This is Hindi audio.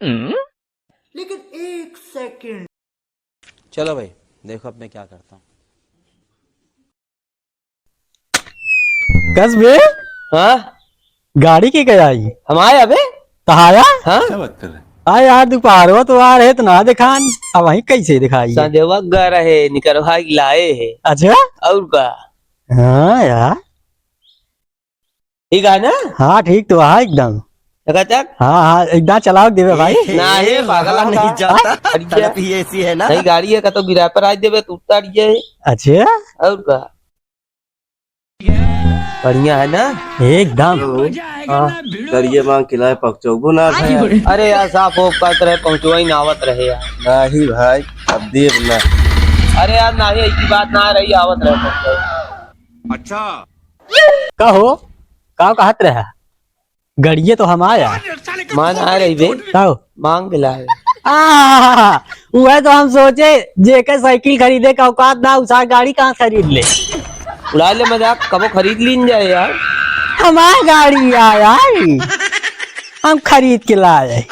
लेकिन एक सेकंड। चलो भाई देखो अब मैं क्या करता हूँ। कसबे हाँ गाड़ी की कराई हमारे अबे तहाया हाँ आ यार दोपहर तो आ रहे तो ना दिखान अब वही कैसे दिखाई है? संदेवा गा रहे निकरवा लाए है अच्छा और का हाँ यार ठीक है ना हाँ ठीक तो है एकदम। चकाचक हाँ हाँ एकदम चलाओ देवे भाई। नहीं पागल नहीं जाता ही ऐसी है ना। नहीं गाड़ी है का तो गिरा पर आज देवे तू उतार ये अच्छा और का बढ़िया है ना एकदम। हाँ करिए मांग खिलाए पकचोबू ना खाए। अरे यार साफ हो करते रहे पहुंचवा ही नावत रहे यार नहीं भाई अब देर ना। अरे यार ना ही ऐसी बात ना रही आवत रहे पहुंचवा। कहो कहो कहत रहा गड़िए तो हम आया मान आ रही बे कहो मांग लाए वह तो हम सोचे जेकर साइकिल खरीदे का औकात ना उसा गाड़ी कहाँ खरीद ले। उड़ा ले मजाक कबो खरीद लीन जाए यार हमारी गाड़ी आया हम खरीद के लाए।